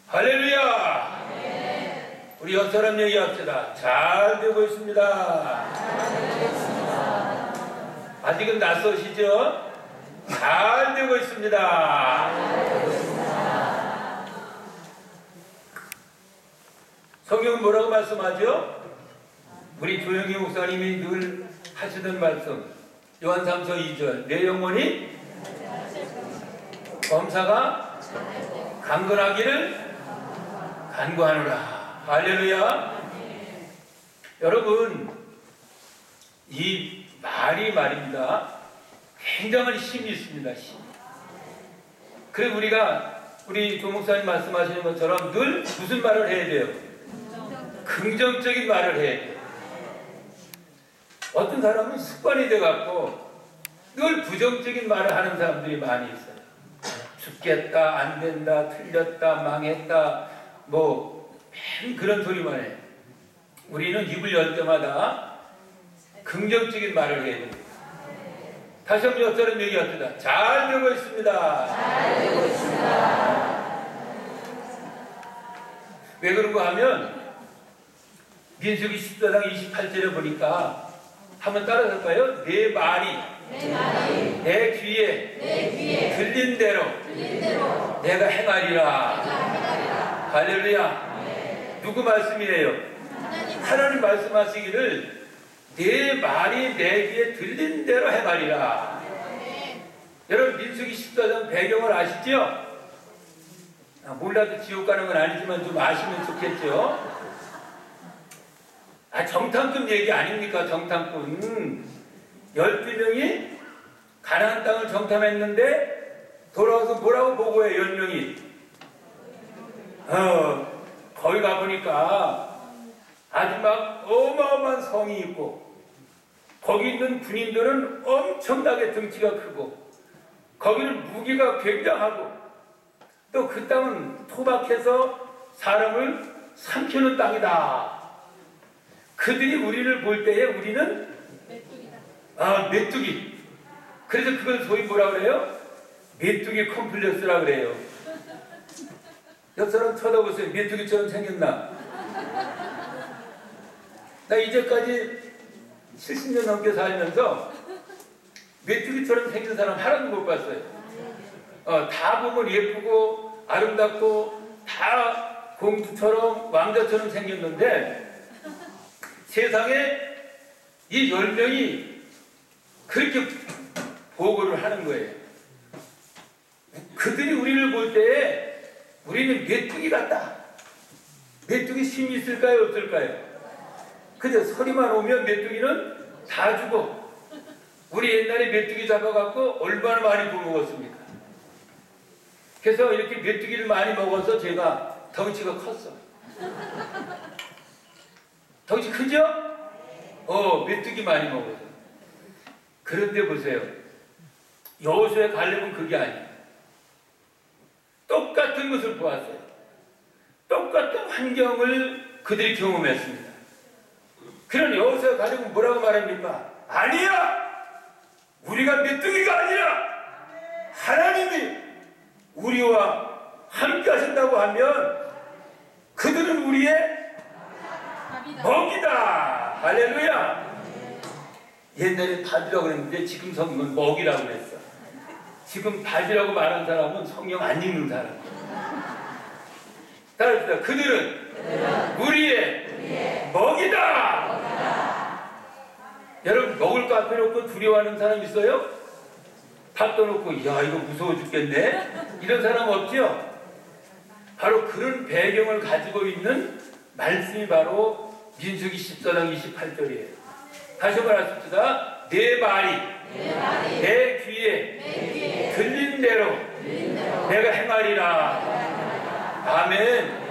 할렐루야. 우리 옆 사람 얘기합시다. 잘 되고 있습니다. 아직은 낯서시죠? 잘 되고 있습니다. 성경은 뭐라고 말씀하죠? 우리 조영기 목사님이 늘 하시던 말씀, 요한 3서 2절, 내 영혼이 범사가 강건하기를 간구하노라. 할렐루야. 여러분, 이 말이 말입니다. 굉장한 힘이 있습니다. 힘. 그래서 우리 조 목사님 말씀하시는 것처럼 늘 무슨 말을 해야 돼요? 긍정적인 말을 해야 돼요. 어떤 사람은 습관이 돼갖고 늘 부정적인 말을 하는 사람들이 많이 있어요. 죽겠다, 안 된다, 틀렸다, 망했다, 맨 그런 소리만 해. 우리는 입을 열 때마다 긍정적인 말을 해야 됩니다. 다시 한번 옆사람 얘기합시다. 잘 되고 있습니다. 잘 되고 있습니다. 왜 그런가 하면 민수기 14장 28절에 보니까 한번 따라할까요? 내 말이 내 귀에 들린 대로 내가 행하리라. 할렐루야. 누구 말씀이에요? 하나님 말씀하시기를 내 말이 내 귀에 들린 대로 행하리라. 여러분 민수기 14장 배경을 아시죠? 몰라도 지옥 가는 건 아니지만 좀 아시면 좋겠죠? 정탐꾼 얘기 아닙니까? 정탐꾼 12명이 가나안 땅을 정탐했는데 돌아와서 뭐라고 보고해? 10명이 거기 가보니까 아주 막 어마어마한 성이 있고 거기 있는 군인들은 엄청나게 등치가 크고 거기는 무기가 굉장하고 또 그 땅은 토박해서 사람을 삼키는 땅이다. 그들이 우리를 볼 때에 우리는 메뚜기. 그래서 그걸 소위 뭐라 그래요? 메뚜기 컴플렉스라 그래요. 옆 사람 쳐다보세요. 메뚜기처럼 생겼나? 나 이제까지 70년 넘게 살면서 메뚜기처럼 생긴 사람 하나도 못 봤어요. 다 보면 예쁘고 아름답고 다 공주처럼 왕자처럼 생겼는데 세상에 이 10명이 그렇게 보고를 하는 거예요. 그들이 우리를 볼 때에 우리는 메뚜기 같다. 메뚜기 힘이 있을까요? 없을까요? 근데 소리만 오면 메뚜기는 다 죽어. 우리 옛날에 메뚜기 잡아갖고 얼마나 많이 구워먹었습니까? 그래서 이렇게 메뚜기를 많이 먹어서 제가 덩치가 컸어. 덩치 크죠? 메뚜기 많이 먹어서. 그런데 보세요. 여호수아 갈렙은 그게 아니에요. 똑같은 것을 보았어요. 똑같은 환경을 그들이 경험했습니다. 그런 여호수아 갈렙은 뭐라고 말합니까? 아니야! 우리가 메뚜기가 아니라 하나님이 우리와 함께 하신다고 하면 그들은 우리의 먹이다. 할렐루야. 옛날에 밥이라고 그랬는데 지금 성경은 먹이라고 그랬어. 지금 밥이라고 말한 사람은 성경 안 읽는 사람. 따라합시다. 그들은 우리의 먹이다. 여러분 먹을 거 앞에 놓고 두려워하는 사람 있어요? 밥도 놓고 야 이거 무서워 죽겠네? 이런 사람 없죠? 바로 그런 배경을 가지고 있는 말씀이 바로 민수기 14장 28절이에요. 다시 한번 하십시다. 내 말이 내 귀에 들린 대로 내가 행하리라. 아멘.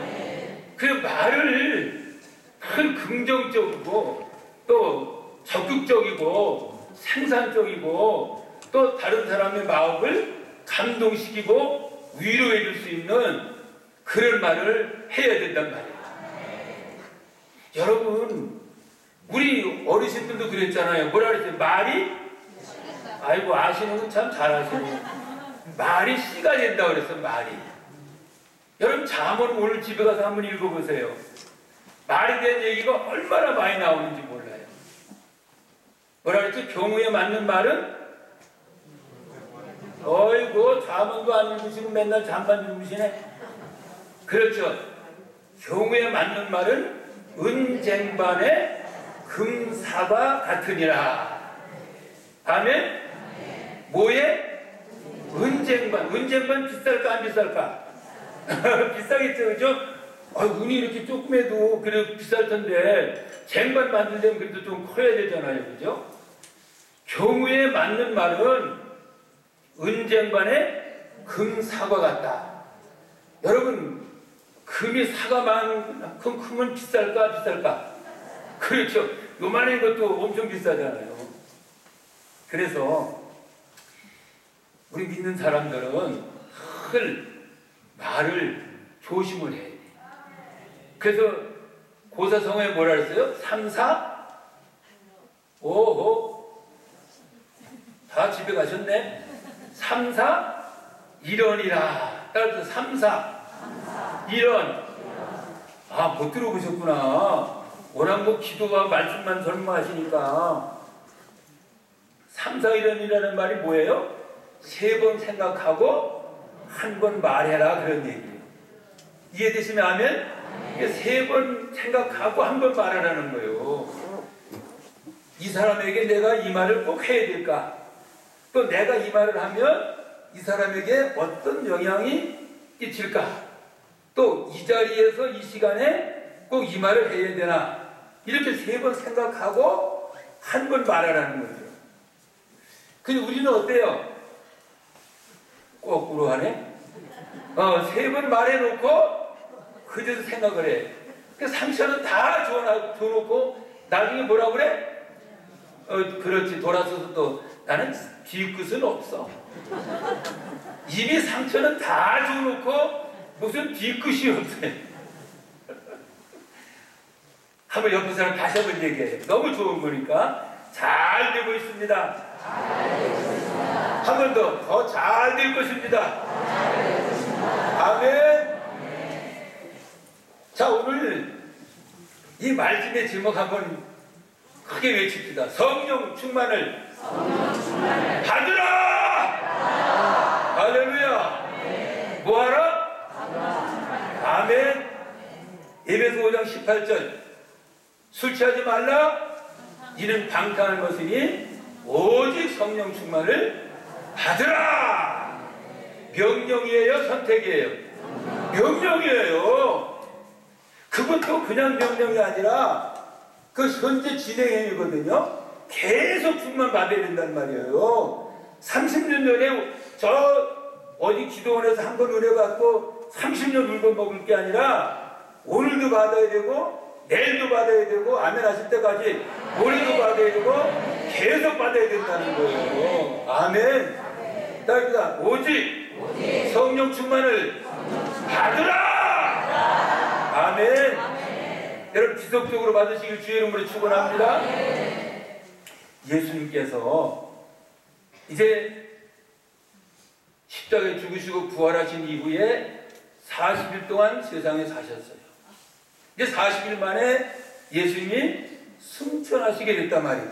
그 말을 큰 긍정적이고 또 적극적이고 생산적이고 또 다른 사람의 마음을 감동시키고 위로해 줄 수 있는 그런 말을 해야 된단 말이에요. 여러분 우리 어르신들도 그랬잖아요. 뭐라 그랬어요? 말이 아이고 아시는 건 참 잘하시네. 말이 씨가 된다고 그랬어. 말이 여러분 잠언 오늘 집에 가서 한번 읽어보세요. 말에 대한 얘기가 얼마나 많이 나오는지 몰라요. 뭐라 그랬지? 경우에 맞는 말은? 어이구 잠언도 안 읽으시고 맨날 잠만 읽으시네. 그렇죠. 경우에 맞는 말은 은쟁반의 금사과 같으니라. 아멘? 뭐에? 은쟁반. 은쟁반 비쌀까 안 비쌀까? 비싸겠죠, 그죠? 운이 이렇게 조금해도 그래도 비쌀 텐데 쟁반 만들려면 그래도 좀 커야 되잖아요, 그죠? 경우에 맞는 말은 은쟁반의 금사과 같다. 여러분, 금이 사과만큼 크면 비쌀까 비쌀까? 그렇죠. 요만한 것도 엄청 비싸잖아요. 그래서 우리 믿는 사람들은 늘 말을 조심을 해야 돼. 그래서 고사성어에 뭐라 그랬어요? 3, 4, 5, 다 집에 가셨네? 3, 4, 1원이라. 따라서 3, 4, 1원. 못 들어보셨구나. 워낙 뭐 기도와 말씀만 설명하시니까. 3, 4, 1원이라는 말이 뭐예요? 3번 생각하고 한 번 말해라, 그런 얘기예요. 이해되시면 아멘? 3번 생각하고 한 번 말하라는 거예요. 이 사람에게 내가 이 말을 꼭 해야 될까? 또 내가 이 말을 하면 이 사람에게 어떤 영향이 끼칠까? 또 이 자리에서 이 시간에 꼭 이 말을 해야 되나? 이렇게 3번 생각하고 한 번 말하라는 거죠. 근데 우리는 어때요? 거꾸로 하네? 3번 말해놓고 그제서 생각을 해. 그 상처는 다 줘놓고 나중에 뭐라 그래? 그렇지. 돌아서서 또 나는 뒤끝은 없어. 이미 상처는 다 줘놓고 무슨 뒤끝이 없어요. 한번 옆에 사람 다시 한번 얘기해요. 너무 좋은 거니까. 잘 되고 있습니다. 한 번 더 잘 될 것입니다. 아멘. 자, 오늘 이 말씀의 제목 한번 크게 외칩시다. 성령 충만을 받으라. 할렐루야. 뭐하라? 아멘. 에베소 5장 18절. 술 취하지 말라. 이는 방탕한 것이니 오직 성령 충만을 받으라. 명령이에요, 선택이에요? 명령이에요. 그것도 그냥 명령이 아니라 그 현재 진행형이거든요. 계속 충만 받아야 된단 말이에요. 30년 전에 저 어디 기도원에서 한 번 은혜 받고 30년 울고 먹을 게 아니라 오늘도 받아야 되고 내일도 받아야 되고 아멘 하실 때까지 오늘도 받아야 되고 계속 받아야 된다는 거예요. 아멘. 그러니까 오직 성령 충만을 받으라. 아멘. 여러분 지속적으로 받으시길 주의 이름으로 축원합니다. 예수님께서 이제 십자가에 죽으시고 부활하신 이후에 40일 동안 세상에 사셨어요. 이제 40일 만에 예수님이 승천하시게 됐단 말이죠.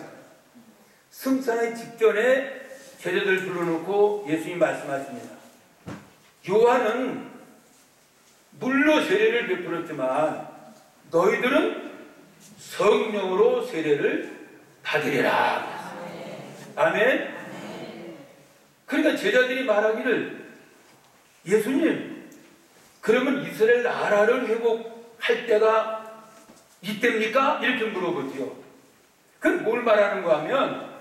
승천하기 직전에 제자들 불러놓고 예수님이 말씀하십니다. 요한은 물로 세례를 베풀었지만 너희들은 성령으로 세례를 받으리라. 아멘. 그러니까 제자들이 말하기를 예수님, 그러면 이스라엘 나라를 회복할 때가 이때입니까? 이렇게 물어보지요. 그럼 뭘 말하는 거 하면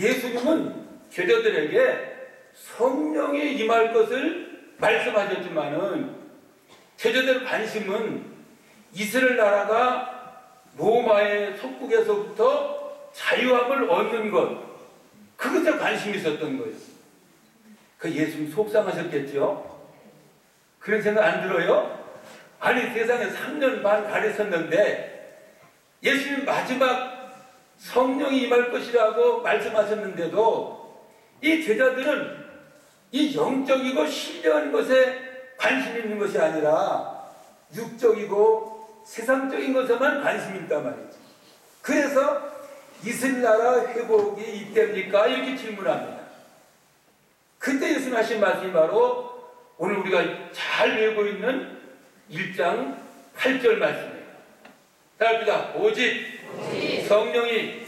예수님은 제자들에게 성령이 임할 것을 말씀하셨지만은 제자들 관심은 이스라엘 나라가 로마의 속국에서부터 자유함을 얻는 것, 그것에 관심이 있었던 거예요. 그 예수님 속상하셨겠죠? 그런 생각 안 들어요? 아니 세상에 3년 반 가르쳤는데 예수님 마지막 성령이 임할 것이라고 말씀하셨는데도 이 제자들은 이 영적이고 신령한 것에 관심 있는 것이 아니라 육적이고 세상적인 것에만 관심이 있단 말이죠. 그래서 이스라엘 나라 회복이 이때입니까? 이렇게 질문합니다. 그때 예수님 하신 말씀이 바로 오늘 우리가 잘 배우고 있는 1장 8절 말씀이에요. 다 합니다. 오직 성령이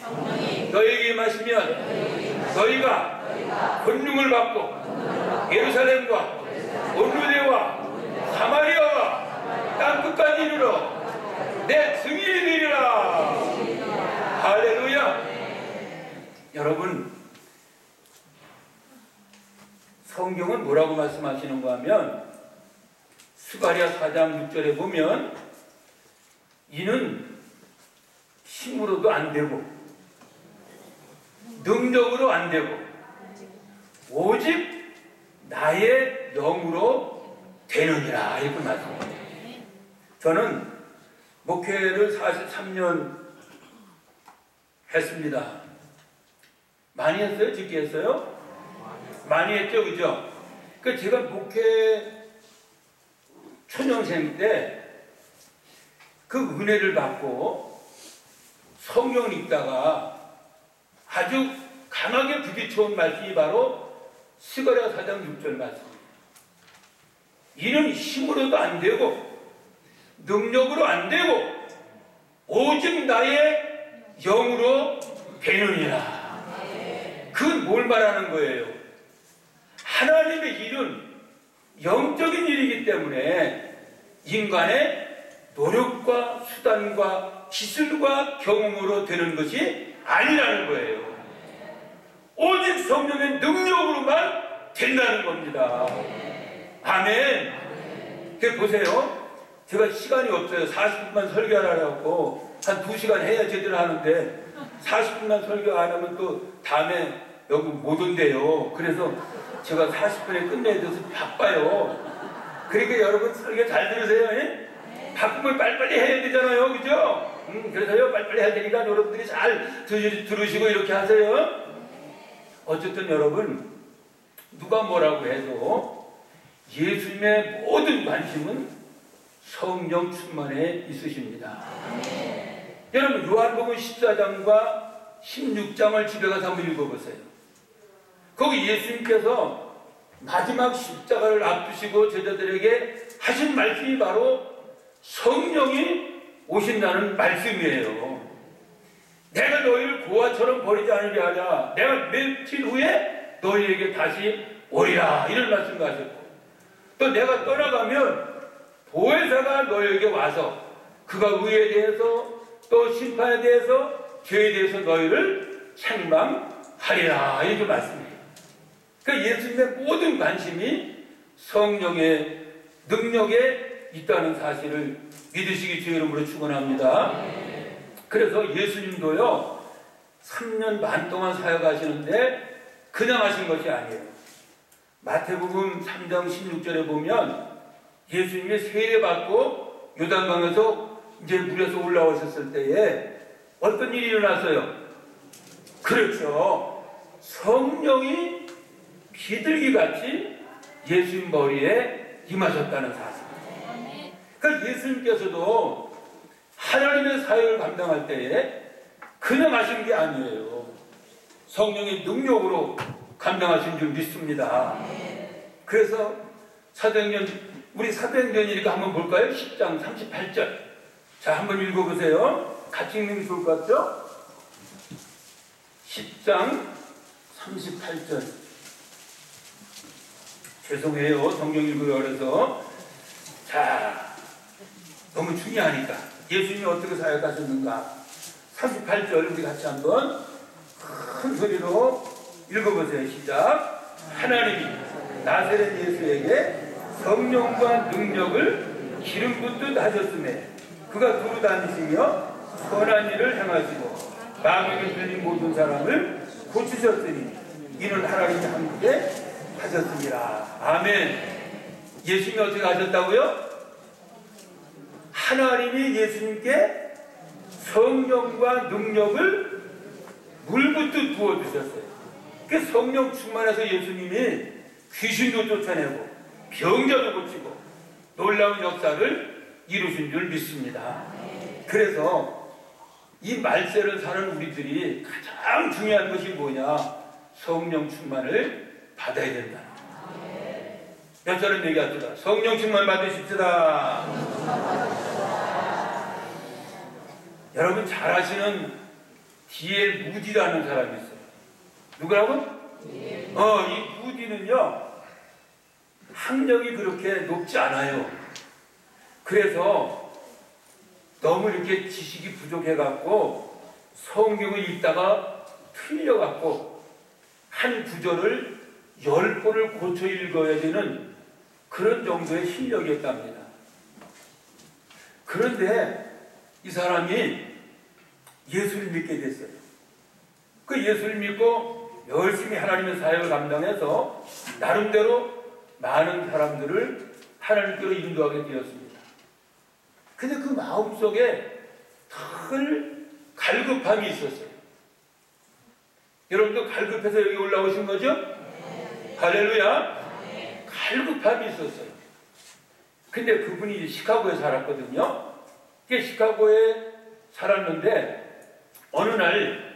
너에게 임하시면 너희가 권능을 받고 예루살렘과 온 유대와 사마리아와 땅끝까지 이르러 내 증인이 되리라. 할렐루야. 여러분, 성경은 뭐라고 말씀하시는가 하면 스가랴 4장 6절에 보면 이는 힘으로도 안 되고 능력으로 안 되고 오직 나의 영으로 되느니라 이렇게 말씀합니다. 저는 목회를 43년 했습니다. 많이 했어요? 적게 했어요? 많이 했죠, 그죠? 그 제가 목회 초년생 때 그 은혜를 받고 성경 읽다가 아주 강하게 부딪혀온 말씀이 바로 스가랴 4장 6절 말씀입니다. 이는 힘으로도 안 되고 능력으로 안 되고 오직 나의 영으로 되느니라. 그건 뭘 말하는 거예요? 하나님의 일은 영적인 일이기 때문에 인간의 노력과 수단과 기술과 경험으로 되는 것이 아니라는 거예요. 오직 성령의 능력으로만 된다는 겁니다. 아멘. 그 보세요. 제가 시간이 없어요. 40분만 설교하라고 한 2시간 해야 제대로 하는데 40분만 설교 안 하면 또 다음에 여기 못 온대요. 그래서 제가 40분에 끝내야 돼서 바빠요. 그러니까 여러분 설교 잘 들으세요. 예? 바쁘면 빨리빨리 해야 되잖아요. 그죠? 그래서요 빨리빨리 해야 되니까 여러분들이 잘 들으시고 이렇게 하세요. 어쨌든 여러분 누가 뭐라고 해도 예수님의 모든 관심은 성령 충만에 있으십니다. 여러분 요한복음 14장과 16장을 집에 가서 한번 읽어보세요. 거기 예수님께서 마지막 십자가를 앞두시고 제자들에게 하신 말씀이 바로 성령이 오신다는 말씀이에요. 내가 너희를 고아처럼 버리지 않으려 하냐. 내가 며칠 후에 너희에게 다시 오리라. 이런 말씀도 하셨고 또 내가 떠나가면 보혜사가 너희에게 와서 그가 의에 대해서 또 심판에 대해서 죄에 대해서 너희를 책망하리라. 이렇게 말씀해요. 그러니까 예수님의 모든 관심이 성령의 능력에 있다는 사실을 믿으시기 주의 이름으로 축원합니다. 그래서 예수님도요 3년 반 동안 사역하시는데 그냥 하신 것이 아니에요. 마태복음 3장 16절에 보면 예수님이 세례받고 요단강에서 이제 물에서 올라오셨을 때에 어떤 일이 일어났어요? 그렇죠. 성령이 비둘기같이 예수님 머리에 임하셨다는 사실. 그러니까 예수님께서도 하나님의 사역을 감당할 때에 그냥 하신 게 아니에요. 성령의 능력으로 감당하신 줄 믿습니다. 그래서 사도행전, 우리 사도행전이니까 한번 볼까요? 10장 38절. 자, 한번 읽어보세요. 같이 읽는 게 좋을 것 같죠? 10장 38절. 죄송해요. 성경 읽기 어려서. 자, 너무 중요하니까. 예수님이 어떻게 사역하셨는가? 38절 우리 같이 한번 큰 소리로 읽어보세요. 시작. 하나님이 나사렛 예수에게 성령과 능력을 기름 붓듯 하셨음에 그가 두루 다니시며 선한 일을 행하시고 마귀에 들린 모든 사람을 고치셨으니 이는 하나님이 함께 하셨습니다. 아멘. 예수님이 어떻게 하셨다고요? 하나님이 예수님께 성령과 능력을 물붓듯 부어주셨어요. 그 성령 충만해서 예수님이 귀신도 쫓아내고 병자도 고치고 놀라운 역사를 이루신 줄 믿습니다. 그래서 이 말세를 사는 우리들이 가장 중요한 것이 뭐냐? 성령 충만을 받아야 된다. 몇 사람 얘기합시다. 성령 충만 받으십시다. 여러분 잘 아시는 D.L. 무디라는 사람이 있어요. 누구라고? 이 무디는요 학력이 그렇게 높지 않아요. 그래서 너무 이렇게 지식이 부족해갖고 성경을 읽다가 틀려갖고 한 구절을 10번을 고쳐 읽어야 되는 그런 정도의 실력이었답니다. 그런데 이 사람이 예수를 믿게 됐어요. 그 예수를 믿고 열심히 하나님의 사역을 감당해서 나름대로 많은 사람들을 하나님께로 인도하게 되었습니다. 근데 그 마음속에 늘 갈급함이 있었어요. 여러분도 갈급해서 여기 올라오신 거죠? 할렐루야. 갈급함이 있었어요. 근데 그분이 시카고에 살았거든요. 시카고에 살았는데 어느 날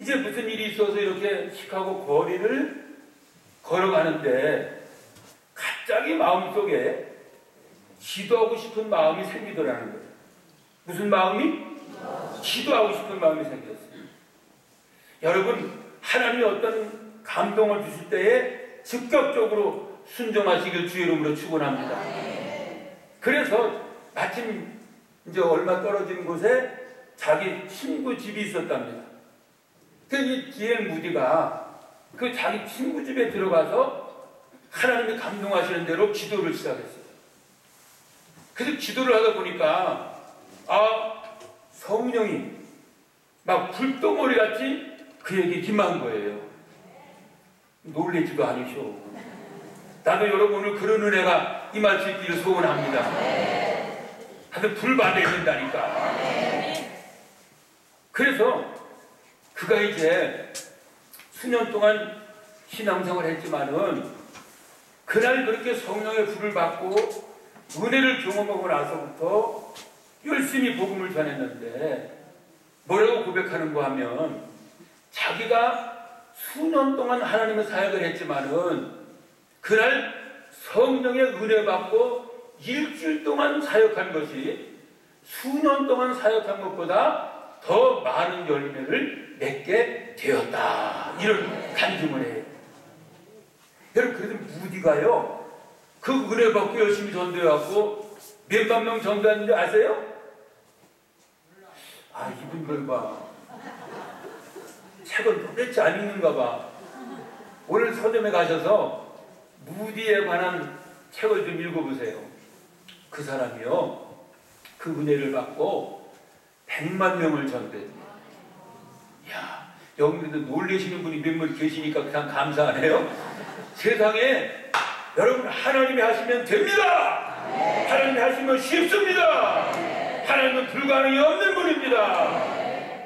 이제 무슨 일이 있어서 이렇게 시카고 거리를 걸어가는데 갑자기 마음속에 기도하고 싶은 마음이 생기더라는 거예요. 무슨 마음이? 기도하고 싶은 마음이 생겼어요. 여러분 하나님이 어떤 감동을 주실 때에 즉각적으로 순종하시길 주의 이름으로 축원합니다. 그래서 마침 이제 얼마 떨어진 곳에 자기 친구 집이 있었답니다. 그래서 이 D.L. 무디가 그 자기 친구 집에 들어가서 하나님이 감동하시는 대로 기도를 시작했어요. 그래서 기도를 하다 보니까 성령이 막 불덩어리 같이 그에게 임한 거예요. 놀래지도 않으셔. 나도 여러분 오늘 그런 은혜가 임할 수 있기를 소원합니다. 하여튼 불 받아야 된다니까. 그래서 그가 이제 수년 동안 신앙생활을 했지만은 그날 그렇게 성령의 불을 받고 은혜를 경험하고 나서부터 열심히 복음을 전했는데 뭐라고 고백하는가 하면 자기가 수년 동안 하나님의 사역을 했지만은 그날 성령의 은혜 받고 일주일 동안 사역한 것이 수년 동안 사역한 것보다 더 많은 열매를 맺게 되었다. 이런 간증을 해요. 여러분 그래도 무디가요 그 은혜 받고 열심히 전도해갖고 몇만 명 전도했는지 아세요? 이분 걸 봐. 책을 도대체 안 읽는가 봐. 오늘 서점에 가셔서 무디에 관한 책을 좀 읽어보세요. 그 사람이요 그 은혜를 받고 100만 명을 전도했대요. 이야, 여기도 놀라시는 분이 몇몇 계시니까 참 감사하네요. 세상에 여러분 하나님이 하시면 됩니다. 하나님이 하시면 쉽습니다. 하나님은 불가능이 없는 분입니다.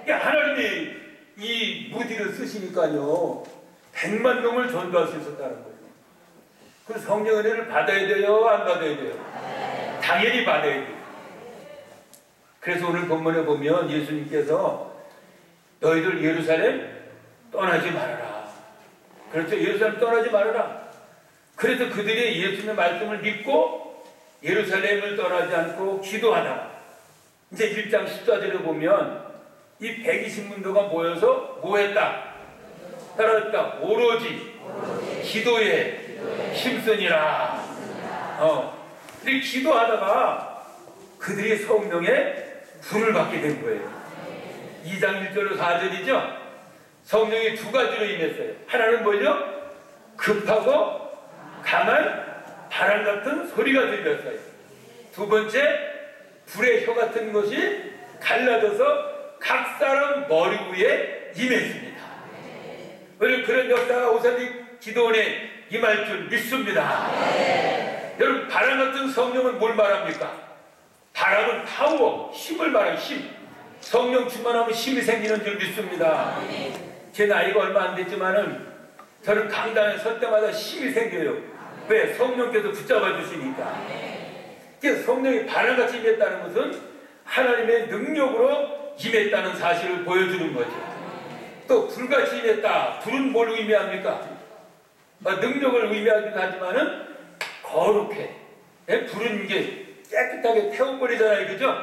하나님이 이 무디를 쓰시니까요 100만 명을 전도할 수 있었다는 거예요. 그 성령 은혜를 받아야 돼요? 안 받아야 돼요? 당연히 받아야 돼요. 그래서 오늘 본문에 보면 예수님께서 너희들 예루살렘 떠나지 말아라. 그렇죠? 예루살렘 떠나지 말아라. 그래서 그들이 예수님의 말씀을 믿고 예루살렘을 떠나지 않고 기도하다가 이제 1장 14절에 보면 이 120문도가 모여서 뭐 했다? 따라했다. 오로지 기도에 힘쓰니라. 근데 기도하다가 그들이 성령의 불을 받게 된 거예요. 2장 1절로 4절이죠. 성령이 두 가지로 임했어요. 하나는 뭐죠? 급하고 강한 바람 같은 소리가 들렸어요. 두 번째, 불의 혀 같은 것이 갈라져서 각 사람 머리 위에 임했습니다. 오늘 그런 역사가 오사디 기도원에 임할 줄 믿습니다. 여러분 바람 같은 성령은 뭘 말합니까? 바람은 파워, 힘을 말하는 힘. 성령 충만하면 힘이 생기는 줄 믿습니다. 제 나이가 얼마 안 됐지만은 저는 강단에 설 때마다 힘이 생겨요. 왜? 성령께서 붙잡아 주시니까. 성령이 바람같이 임했다는 것은 하나님의 능력으로 임했다는 사실을 보여주는 거죠. 또 불같이 임했다. 불은 뭘 의미합니까? 능력을 의미하기도 하지만은 거룩해. 불은 이게 깨끗하게 태워버리잖아요. 그죠?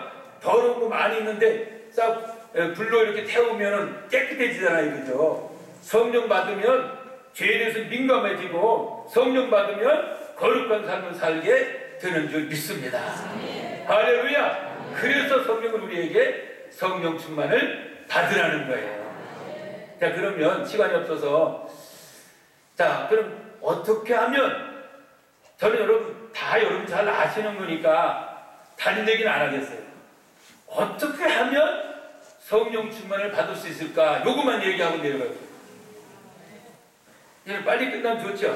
더러운 거 많이 있는데 싹 불로 이렇게 태우면은 깨끗해지잖아요. 그죠? 성령 받으면 죄에 대해서 민감해지고 성령 받으면 거룩한 삶을 살게 되는 줄 믿습니다. 할렐루야! 그래서 성령은 우리에게 성령 충만을 받으라는 거예요. 자, 그러면 시간이 없어서 자, 그럼 어떻게 하면 저는 여러분 잘 아시는 거니까 다른 얘기는 안 하겠어요. 어떻게 하면 성령 충만을 받을 수 있을까? 요것만 얘기하고 내려가요. 빨리 끝나면 좋죠?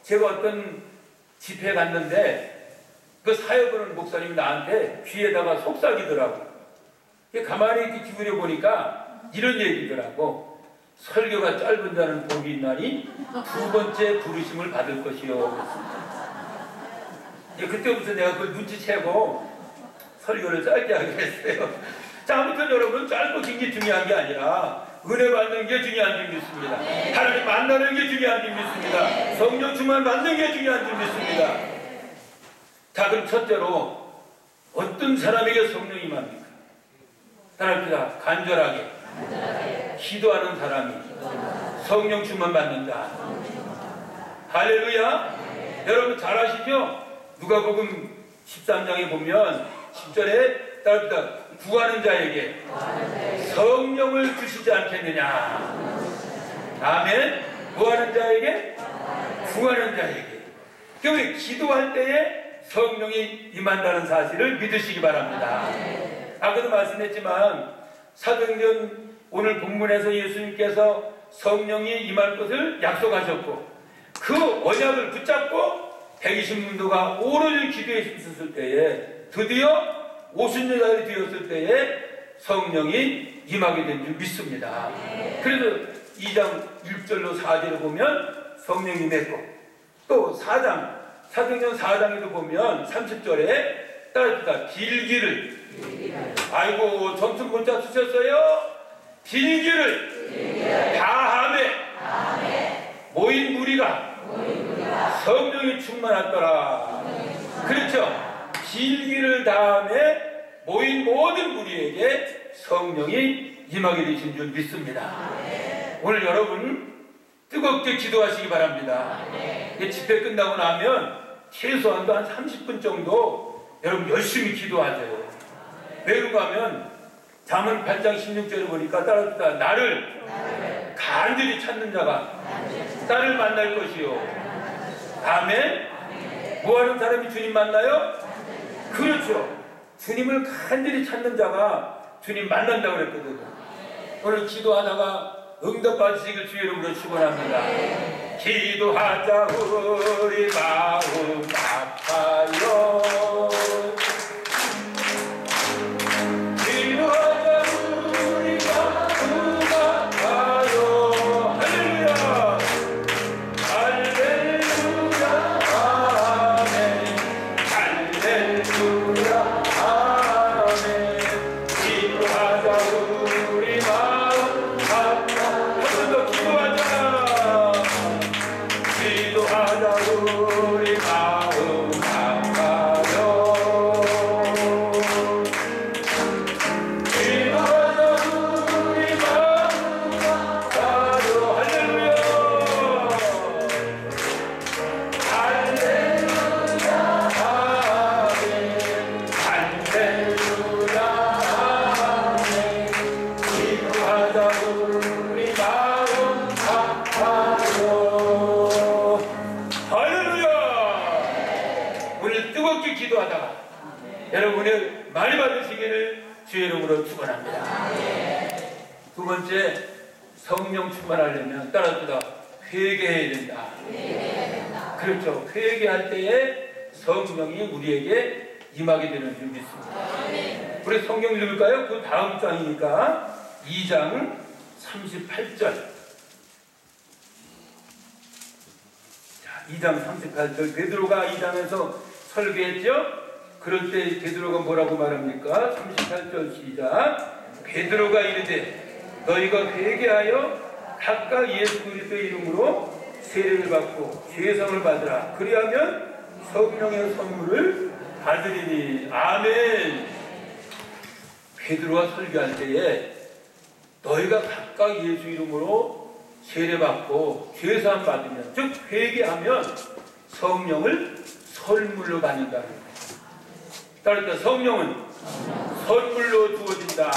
제가 어떤 집회에 갔는데 그 사역하는 목사님이 나한테 귀에다가 속삭이더라고. 가만히 이렇게 기울여 보니까 이런 얘기더라고. 설교가 짧은 자는 복이 있나니 두 번째 부르심을 받을 것이요. 그때부터 내가 그걸 눈치채고 설교를 짧게 하게 했어요. 자, 아무튼 여러분 짧고 긴 게 중요한 게 아니라 은혜 받는 게 중요한 줄 믿습니다. 하나님 만나는 게 중요한 줄 믿습니다. 성령 충만 받는 게 중요한 줄 믿습니다. 자, 그럼 첫째로 어떤 사람에게 성령이 임합니까? 따라합시다. 간절하게 기도하는 사람이 성령 충만 받는 자. 할렐루야. 여러분 잘 아시죠? 누가복음 13장에 보면 10절에 따라합시다. 구하는 자에게 성령을 주시지 않겠느냐. 아멘. 구하는 자에게 구하는 자에게. 그러면 기도할 때에 성령이 임한다는 사실을 믿으시기 바랍니다. 아까도 말씀했지만 사도행전 오늘 본문에서 예수님께서 성령이 임할 것을 약속하셨고 그 언약을 붙잡고 120문도가 오로지 기도에 힘썼을 때에 드디어 50년이 되었을 때에 성령이 임하게 된 줄 믿습니다. 그래서 2장 1절로 4절을 보면 성령이 임했고 또 사도행전 4장에도 보면 30절에 따라합시다. 빌기를 아이고 점수 못 잡수셨어요? 빌기를 다하매 모인 무리가 성령이 충만하더라. 그렇죠? 빌기를 다하매 모인 모든 무리에게 성령이 임하게 되신 줄 믿습니다. 오늘 여러분 뜨겁게 기도하시기 바랍니다. 집회 끝나고 나면 최소한도 한 30분 정도 여러분 열심히 기도하세요. 왜 그런가 하면 잠언 8장 16절에 보니까 따라합시다. 나를 간절히 찾는 자가 나를 만날 것이요. 아멘. 뭐하는 사람이 주님 만나요? 그렇죠. 주님을 간절히 찾는 자가 주님 만난다고 그랬거든요. 오늘 기도하다가 응답 받으시길 주의 이름으로 축원합니다. 기도하자 우리 마음 아파요. 기도하자 우리 마음 아파요. 할렐루야. 할렐루야. 아멘. 할렐루야. 아멘. 기도하자 우리 마음 아파요. 한 번 더 기도하자. 기도하자 우리 마음 아파요. 기도하자 우리 마음 아파요. 할렐루야. 할렐루야. 아멘. 할렐루야. 아멘. 기도하자 우리 마음 아파요. 할렐루야. 오늘 뜨겁게 기도하다가 여러분의 많이 받으시기를 주의 이름으로 축원합니다. 두 번째, 성령 충만하려면 따라합시다. 회개해야 된다. 그렇죠. 회개할 때에 성령이 우리에게 임하게 되는 줄 믿습니다. 우리 성경 읽을까요? 그 다음 장이니까 2장 38절. 자, 2장 38절 베드로가 2장에서 설교했죠? 그럴 때 베드로가 뭐라고 말합니까? 38절 시작. 베드로가 이르되 너희가 회개하여 각각 예수 그리스도의 이름으로 세례를 받고 죄성을 받으라. 그리하면 성령의 선물을 받으리니. 아멘. 베드로가 설교할 때에 너희가 각각 예수 이름으로 세례받고 죄사함 받으면, 즉 회개하면 성령을 선물로 받는다. 따라서 성령은 선물로 주어진다.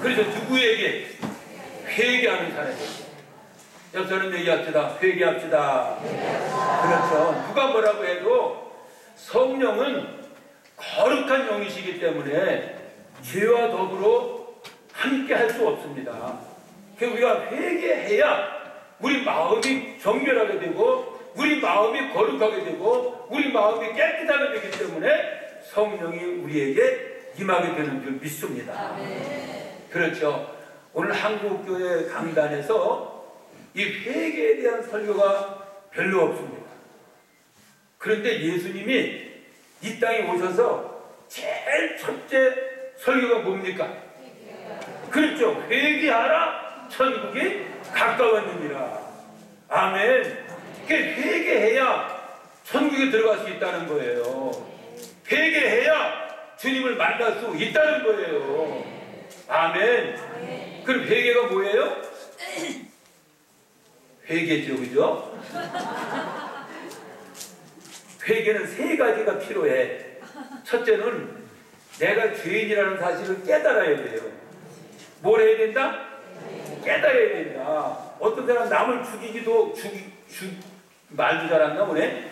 그래서 누구에게? 회개하는 사람에게. 여기서는 얘기합시다. 회개합시다. 그렇죠. 누가 뭐라고 해도 성령은 거룩한 영이시기 때문에 죄와 더불어 함께 할 수 없습니다. 그래서 우리가 회개해야 우리 마음이 정결하게 되고 우리 마음이 거룩하게 되고 우리 마음이 깨끗하게 되기 때문에 성령이 우리에게 임하게 되는 줄 믿습니다. 그렇죠. 오늘 한국교회 강단에서 이 회개에 대한 설교가 별로 없습니다. 그런데 예수님이 이 땅에 오셔서 제일 첫째 설교가 뭡니까? 그렇죠. 회개하라, 천국이 가까웠느니라. 아멘. 회개해야 천국에 들어갈 수 있다는 거예요. 회개해야 주님을 만날 수 있다는 거예요. 아멘. 그럼 회개가 뭐예요? 회개죠, 그죠? 회개는 세 가지가 필요해. 첫째는 내가 죄인이라는 사실을 깨달아야 돼요. 뭘 해야 된다? 깨달아야 된다. 어떤 사람 남을 죽이기도 말도 잘 안 나오네.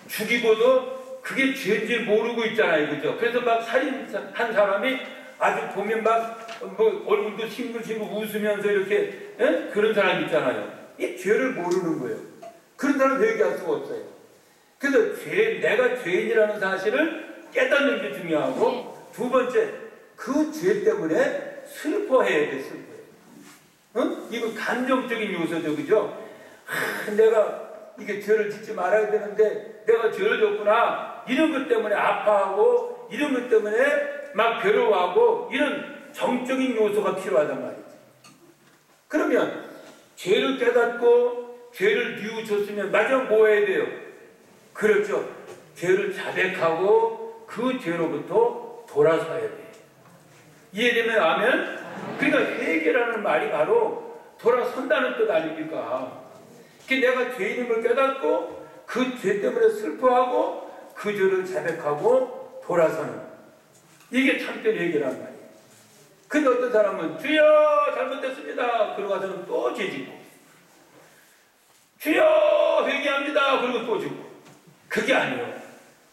죽이고도 그게 죄인지 모르고 있잖아요, 그죠? 그래서 막 살인한 사람이 아주 보면 막 뭐 얼굴도 싱글싱글 웃으면서 이렇게 그런 사람 있잖아요. 이 죄를 모르는 거예요. 그런 사람 회개할 수가 없어요. 그래서 내가 죄인이라는 사실을 깨닫는 게 중요하고, 두 번째, 그 죄 때문에 슬퍼해야 돼, 슬퍼해. 이건 감정적인 요소죠, 그죠? 내가 이게 죄를 짓지 말아야 되는데 내가 죄를 졌구나, 이런 것 때문에 아파하고 이런 것 때문에 막 괴로워하고, 이런 정적인 요소가 필요하단 말이지. 그러면 죄를 깨닫고 죄를 뉘우쳤으면 마지막 뭐 해야 돼요? 그렇죠. 죄를 자백하고 그 죄로부터 돌아서야 돼. 이해되면 아멘? 그러니까 회개라는 말이 바로 돌아선다는 뜻 아닙니까? 내가 죄인인 걸 깨닫고 그 죄 때문에 슬퍼하고 그 죄를 자백하고 돌아서는, 이게 참된 회개란 말이에요. 근데 어떤 사람은 주여 잘못됐습니다 그러고 가서는 또 죄 짓고, 주여 회개합니다 그러고 또 짓고. 그게 아니에요.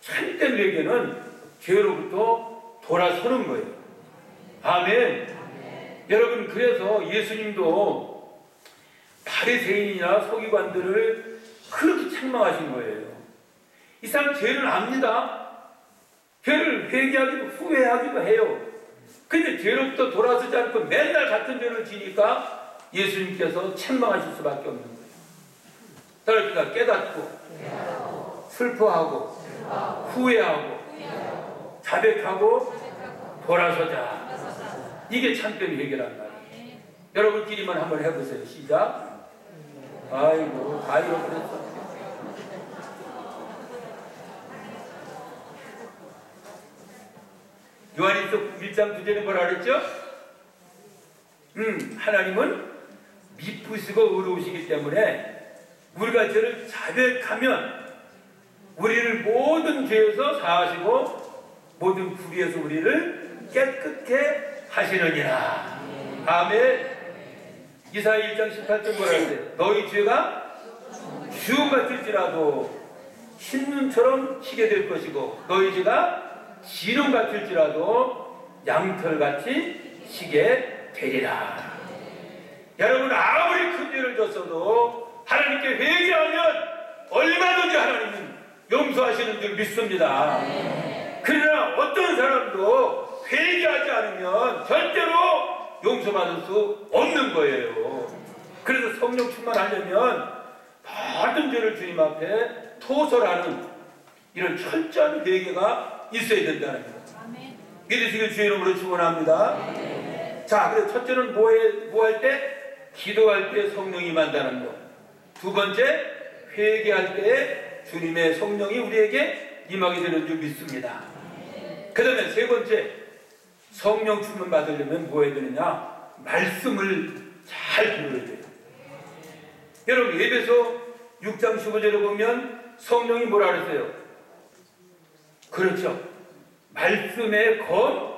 참된 회개는 죄로부터 돌아서는 거예요. 아멘. 여러분, 그래서 예수님도 바리새인이나 서기관들을 그렇게 책망하신 거예요. 이 사람 죄를 압니다. 죄를 회개하기도 후회하기도 해요. 근데 죄로부터 돌아서지 않고 맨날 같은 죄를 지니까 예수님께서 책망하실 수밖에 없는 거예요. 그러니까 깨닫고 슬퍼하고 후회하고 자백하고 돌아서자. 이게 참된 회개란 말이에요. 여러분끼리만 한번 해보세요. 시작. 아이고, 다 잃어버렸어. 요한일서 1장 9절에 뭐라 그랬죠? 하나님은 미쁘시고 의로우시기 때문에 우리가 죄를 자백하면 우리를 모든 죄에서 사하시고 모든 불의에서 우리를 깨끗게 하시느니라. 아멘. 이사야 1장 18절 뭐라 그랬어요? 너희 죄가 주홍 같을지라도 흰눈처럼 희게 될 것이고 너희 죄가 진홍 같을지라도 양털같이 희게 되리라. 여러분, 아무리 큰 죄를 졌어도 하나님께 회개하면 얼마든지 하나님은 용서하시는 줄 믿습니다. 그러나 어떤 사람도 회개하지 않으면 절대로 용서받을 수 없는 거예요. 그래서 성령 충만하려면 모든 죄를 주님 앞에 토설하는 이런 철저한 회개가 있어야 된다는 거예요. 믿으시길 주의 이름으로 축원합니다. 자, 그래서 첫째는 뭐 할 때? 기도할 때 성령이 임한다는 것. 두 번째, 회개할 때 주님의 성령이 우리에게 임하게 되는 줄 믿습니다. 그 다음에 세 번째, 성령 충만 받으려면 뭐 해야 되느냐? 말씀을 잘 들어야 돼요. 여러분, 에베소 6장 15절에 보면 성령이 뭐라 그랬어요? 그렇죠. 말씀의 검,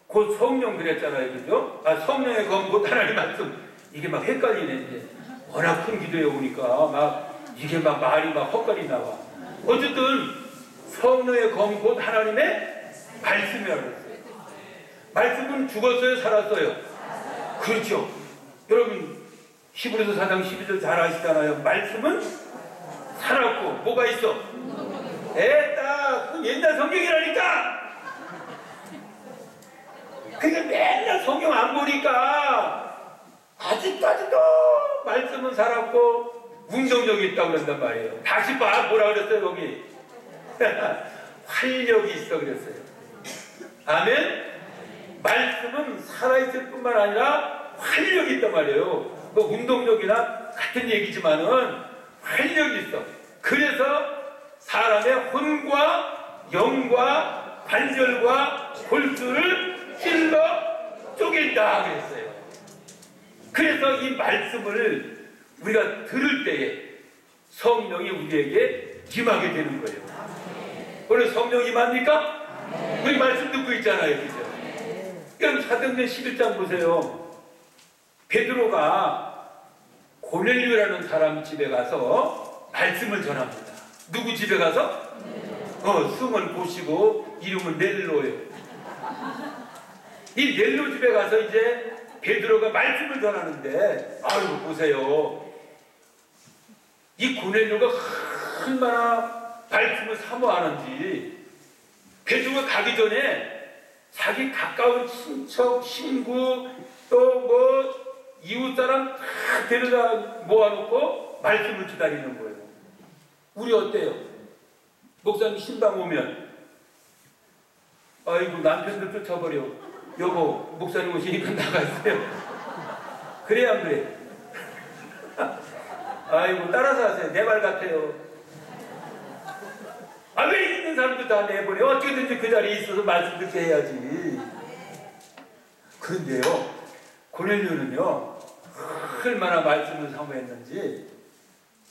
곧 성령 그랬잖아요. 그죠? 성령의 검, 곧 하나님 말씀. 이게 막 헷갈리네, 이제. 워낙 큰 기도에 오니까 이게 말이 헛갈이 나와. 어쨌든 성령의 검, 곧 하나님의 말씀이라고 그랬어요. 말씀은 죽었어요, 살았어요? 그렇죠. 여러분, 히브리서 4장 12절 잘 아시잖아요. 말씀은 살았고, 뭐가 있어? 딱 옛날 성경이라니까. 그게 맨날 성경 안 보니까 아직까지도 말씀은 살았고 운동력이 있다고 그런단 말이에요. 다시 봐, 뭐라 그랬어요 여기? 활력이 있어 그랬어요. 아멘. 말씀은 살아있을 뿐만 아니라 활력이 있단 말이에요. 그 운동력이나 같은 얘기지만은 활력이 있어. 그래서 사람의 혼과 영과 관절과 골수를 찔러 쪼갠다 그랬어요. 그래서 이 말씀을 우리가 들을 때에 성령이 우리에게 임하게 되는 거예요. 오늘 성령이 임합니까? 우리 말씀 듣고 있잖아요. 그죠? 그럼 사도행전 11장 보세요. 베드로가 고넬료라는 사람 집에 가서 말씀을 전합니다. 누구 집에 가서? 승을 보시고 이름은 넬로예요. 이 넬로 집에 가서 이제 베드로가 말씀을 전하는데, 아이고 보세요. 이 고넬료가 얼마나 말씀을 사모하는지. 베드로가 가기 전에 자기 가까운 친척, 친구, 또 뭐 이웃사람 다 데려다 모아놓고 말씀을 기다리는 거예요. 우리 어때요? 목사님 신방 오면 아이고 남편들 쫓아버려. 여보 목사님 오시니까 나가세요. 그래 안 그래? 아이고 따라서 하세요. 내 말 같아요. 왜 있는 사람도 다 내보내. 어떻게든지 그 자리에 있어서 말씀 듣게 해야지. 그런데요 고넬료는요 얼마나 말씀을 사모했는지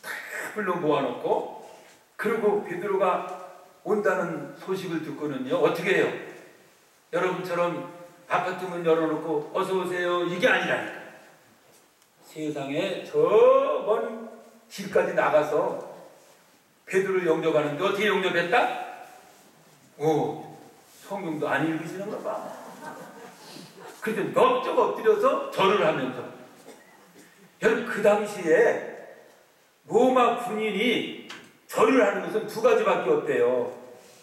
다 불러 모아놓고, 그리고 베드로가 온다는 소식을 듣고는요 어떻게 해요? 여러분처럼 아파트 문 열어놓고 어서 오세요 이게 아니라니까. 세상에 저 먼 길까지 나가서 베드로를 영접하는데 어떻게 영접했다? 성경도 안 읽으시는가 봐. 그래서 넙적 엎드려서 절을 하면서. 여러분 그 당시에 로마 군인이 절을 하는 것은 두 가지밖에 없대요.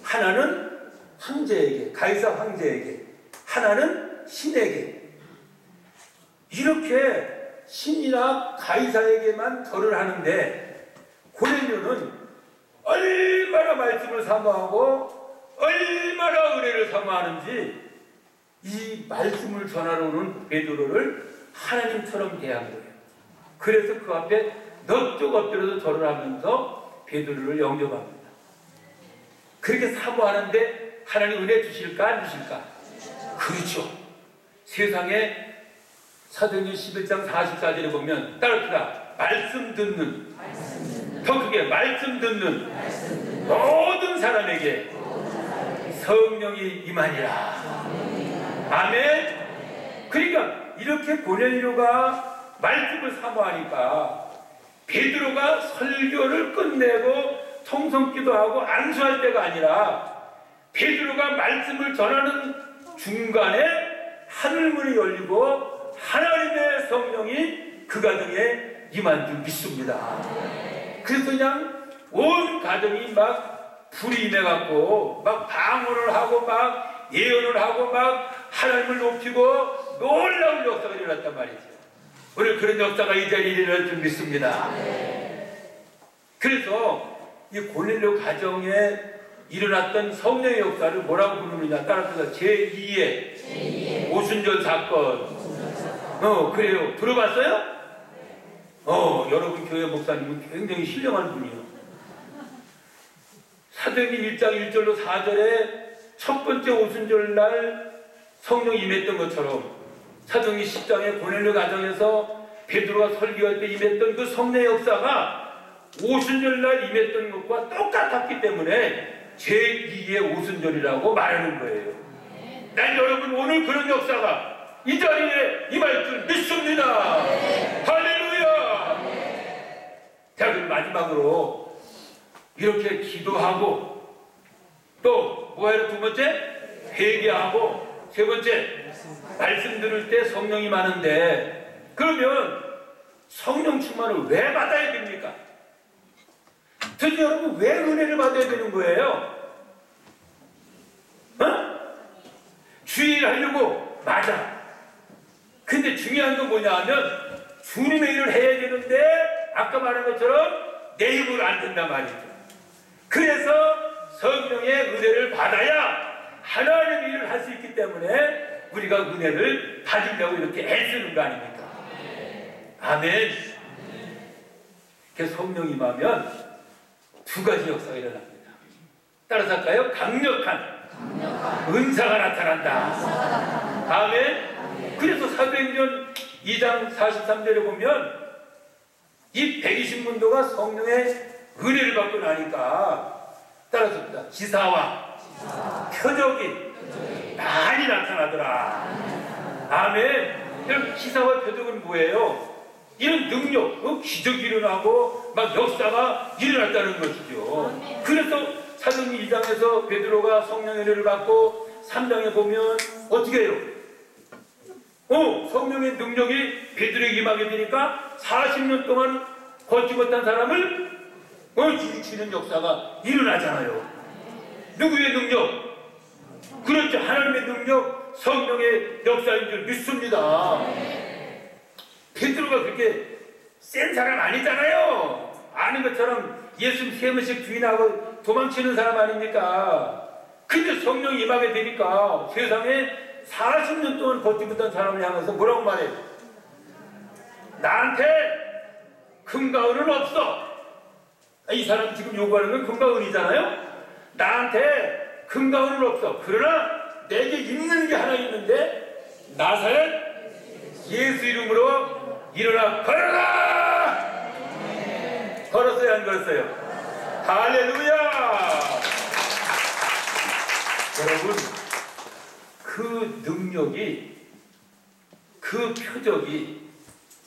하나는 황제에게, 가이사 황제에게, 하나는 신에게. 이렇게 신이나 가이사에게만 절을 하는데 고넬료는 얼마나 말씀을 사모하고 얼마나 은혜를 사모하는지 이 말씀을 전하러 오는 베드로를 하나님처럼 대한 거예요. 그래서 그 앞에 넙죽 엎드려서 절을 하면서 베드로를 영접합니다. 그렇게 사모하는데 하나님 은혜 주실까 안 주실까? 그렇죠. 세상에 사도행전 11장 44절에 보면 따라합시다. 말씀 듣는, 더 크게 말씀 듣는 모든 사람에게 성령이 임하니라. 아멘. 그러니까 이렇게 고넬료가 말씀을 사모하니까 베드로가 설교를 끝내고 통성기도하고 안수할 때가 아니라 베드로가 말씀을 전하는 중간에 하늘문이 열리고 하나님의 성령이 그 가정에 임한 줄 믿습니다. 그래서 그냥 온 가정이 막 불이 임해갖고 막 방언을 하고 막 예언을 하고 막 하나님을 높이고 놀라운 역사가 일어났단 말이죠. 오늘 그런 역사가 이 자리에 일어날 줄 믿습니다. 그래서 이 고넬료 가정에 일어났던 성령의 역사를 뭐라고 부르느냐 따라서 제2의 오순절 사건. 그래요. 들어봤어요? 여러분 교회 목사님은 굉장히 신령한 분이에요. 사도행전 1장 1절로 4절에 첫 번째 오순절 날 성령이 임했던 것처럼 사도행전 10장의 고넬료 가정에서 베드로가 설교할 때 임했던 그 성령의 역사가 오순절 날 임했던 것과 똑같았기 때문에 제2의 오순절이라고 말하는 거예요. 난 여러분 오늘 그런 역사가 이 자리에 임할 줄 믿습니다. 할렐루야. 자, 그럼 마지막으로 이렇게 기도하고 또 뭐예요? 두 번째 회개하고 세 번째 말씀 들을 때 성령이 많은데 그러면 성령 충만을 왜 받아야 됩니까? 도대체 여러분 왜 은혜를 받아야 되는 거예요? 주일 하려고 맞아. 근데 중요한 건 뭐냐 하면 주님의 일을 해야 되는데 아까 말한 것처럼 내 힘으로 안 된단 말이죠. 그래서 성령의 은혜를 받아야 하나님의 일을 할 수 있기 때문에 우리가 은혜를 받으려고 이렇게 애쓰는 거 아닙니까? 아멘. 성령이 임하면 두 가지 역사가 일어납니다. 따라서 할까요? 강력한 은사가 나타난다. 아멘. 그래서 사도행전 2장 43절에 보면 이 120문도가 성령의 은혜를 받고 나니까 따라서 기사와 표적이 많이 나타나더라. 아멘. 여러분 기사와 표적은 뭐예요? 이런 능력, 기적이 일어나고 막 역사가 일어났다는 것이죠. 그래서 사도행전 2장에서 베드로가 성령의 은혜를 받고 3장에 보면 어떻게 해요? 성령의 능력이 베드로에게 임하게 되니까 40년 동안 걷지 못한 사람을 일으키는 역사가 일어나잖아요. 누구의 능력? 그렇죠. 하나님의 능력, 성령의 역사인 줄 믿습니다. 베드로가 그렇게 센 사람 아니잖아요. 아는 것처럼 예수님 3번씩 주인하고 도망치는 사람 아닙니까? 근데 성령이 임하게 되니까 세상에 40년 동안 걷지 못한 사람을 향해서 뭐라고 말해? 나한테 금과 은은 없어. 이 사람 지금 요구하는 건 금과 은이잖아요. 나한테 금과 은은 없어. 그러나 내게 있는 게 하나 있는데 나사렛 예수 이름으로 일어나 걸어라! 걸었어요, 안 걸었어요? 할렐루야! 여러분, 그 능력이, 그 표적이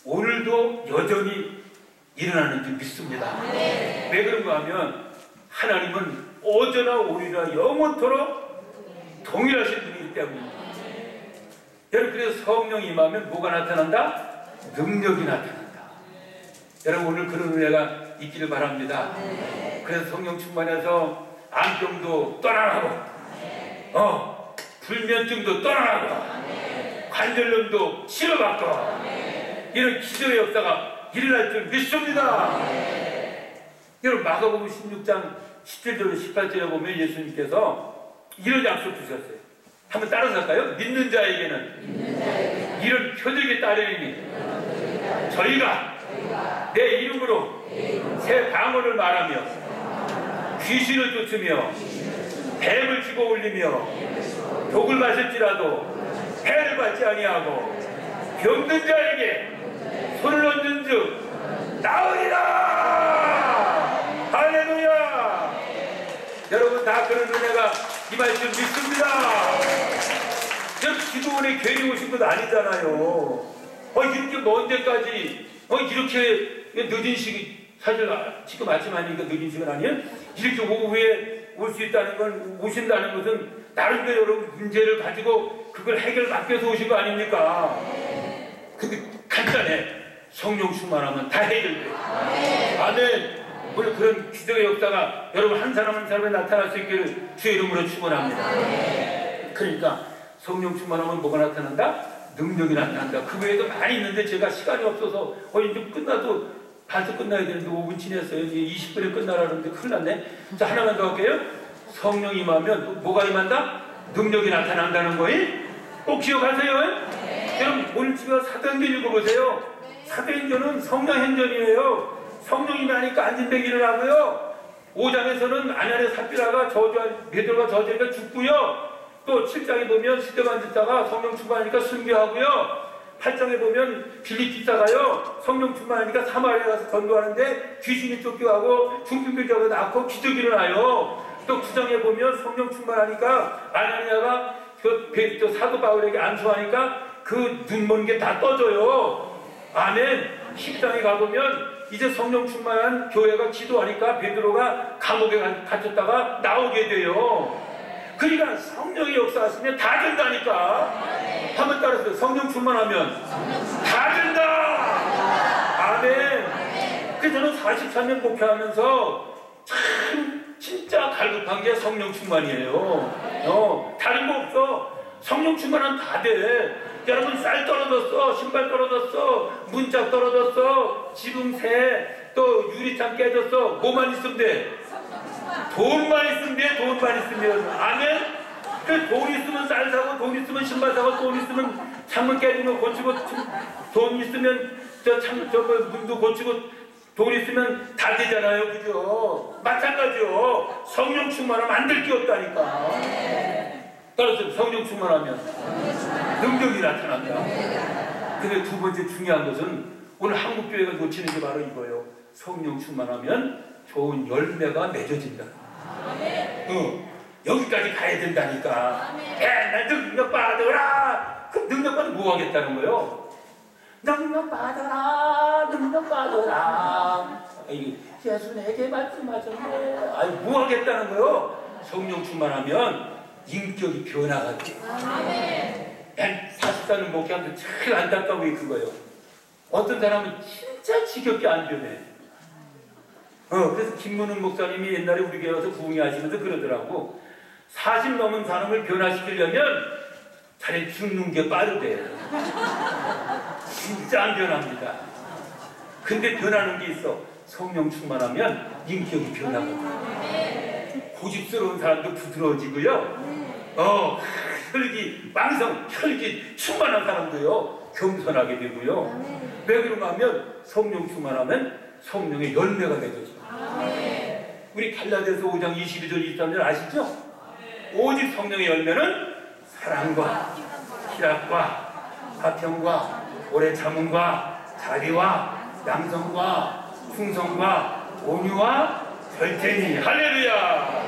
오늘도 여전히 일어나는 줄 믿습니다. 왜 그런가 하면 하나님은 어제나 오늘이나 영원토록 동일하신 분이기 때문입니다. 여러분, 그래서 성령이 임하면 뭐가 나타난다? 능력이 나타난다. 여러분 오늘 그런 은혜가 있기를 바랍니다. 그래서 성령 충만해서 암병도 떠나가고 불면증도 떠나가고 관절염도 치료받고 이런 기적의 역사가 일어날 줄 믿습니다. 여러분 마가복음 16장 17절로 18절에 보면 예수님께서 이런 약속 주셨어요. 한번 따라서 할까요? 믿는 자에게는 이런 표적이 따르니 저희가 내 이름으로 새 방언을 말하며 귀신을 쫓으며 뱀을 집어 올리며 독을 마실지라도 해를 받지 아니하고 병든 자에게 손을 얹은 즉 나으리라. 할렐루야. 여러분 다 그런 은혜가 임할 줄 믿습니다. 여러분 기도원에 괜히 오신 것 아니잖아요. 이렇게 먼 데까지 이렇게 늦은 시기 사실 지금 아침 아니니까 늦은 시간 아니에요? 이렇게 오후에 올 수 있다는 건 오신다는 것은 나름대로 여러분 문제를 가지고 그걸 해결 맡겨서 오신 거 아닙니까? 근데 간단해. 성령 충만하면 다 해결돼요. 아멘. 오늘 그런 기적의 역사가 여러분 한 사람 한 사람에 나타날 수 있기를 주의 이름으로 축원합니다. 그러니까 성령 충만하면 뭐가 나타난다? 능력이 나타난다. 그 외에도 많이 있는데 제가 시간이 없어서 이제 끝나도 벌써 끝나야 되는데 5분 지났어요. 이제 20분에 끝나라 그러는데 큰일 났네. 자, 하나만 더 할게요. 성령 임하면 또 뭐가 임한다? 능력이 나타난다는 거예요. 꼭 기억하세요. 여러분 오늘 집에 사도행전 읽어보세요. 사도행전은 성령 행전이에요. 성령이 나니까 안진뱅이를 하고요. 5장에서는 아냐레 삽비라가 베드로가 저주하니까 죽고요. 또 7장에 보면 시대반 듣다가 성령 충만하니까 순교하고요. 8장에 보면 빌립 집사가요 성령 충만하니까 사마리아 가서 전도하는데 귀신이 쫓겨가고 중풍병자가 낫고 기적이 일어나요. 또 9장에 보면 성령 충만하니까 아나니아가 또 사도 바울에게 안수하니까 그 눈 먼 게 다 떠져요. 아멘. 10장에 가보면 이제 성령 충만한 교회가 기도하니까 베드로가 감옥에 갇혔다가 나오게 돼요. 그러니까 성령의 역사하시면 다 된다니까. 한번 따라서 성령 충만하면 다 된다. 아멘. 그래서 저는 43년 목회하면서 참 진짜 갈급한 게 성령 충만이에요. 다른 거 없어. 성령 충만하면 다 돼. 여러분 쌀 떨어졌어, 신발 떨어졌어, 문짝 떨어졌어, 지붕 새, 또 유리창 깨졌어. 뭐만 있으면 돼? 돈만 있으면 돼. 돈만 있으면. 아멘. 그 돈 있으면 쌀 사고, 돈 있으면 신발 사고, 돈 있으면 창문 깨진 거 고치고, 돈 있으면 문도 고치고, 돈 있으면 다 되잖아요. 그죠? 마찬가지요. 성령 충만하면 안 될 게 없다니까. 따라서 성령 충만하면 능력이 나타난다. 근데 두 번째 중요한 것은 오늘 한국교회가 놓치는 게 바로 이거예요. 성령 충만하면 좋은 열매가 맺어진다. 여기까지 가야 된다니까. 나 능력 받으라. 그 능력 받으면 뭐 하겠다는 거예요? 능력 받아라. 능력 받아라. 예수 내게 말씀하셨네. 아니 뭐 하겠다는 거예요? 성령 충만하면 인격이 변화가 돼. 난 44년 목회하면서 제일 안타까운 게 그거예요. 어떤 사람은 진짜 지겹게 안 변해. 그래서 김문훈 목사님이 옛날에 우리 교회 와서 부흥회하시면서 그러더라고. 40 넘은 사람을 변화시키려면 자네 죽는 게 빠르대. 진짜 안 변합니다. 근데 변하는 게 있어. 성령 충만하면 인격이 변하고 고집스러운 사람도 부드러워지고요. 혈기 충만한 사람도요 겸손하게 되고요. 왜 그런가 하면 성령 충만하면 성령의 열매가 맺어져요. 우리 갈라디아서 5장 22절 23절 아시죠? 오직 성령의 열매는 사랑과 희락과 화평과 오래 참음과 자비와 양성과 충성과 온유와 절제니. 할렐루야.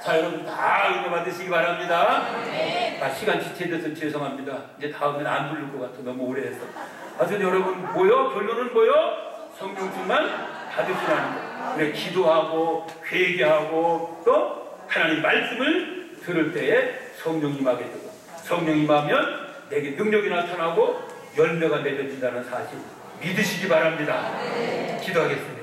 자, 여러분 다 은혜 받으시기 바랍니다. 시간 지체돼서 죄송합니다. 이제 다음엔 안 부를 것 같아. 너무 오래 해서. 하여튼 여러분 결론은 성령 충만 받으시라는 거. 우리 기도하고 회개하고 또 하나님 말씀을 들을 때에 성령 임하게 되고, 성령 임하면 내게 능력이 나타나고 열매가 맺어진다는 사실 믿으시기 바랍니다. 기도하겠습니다.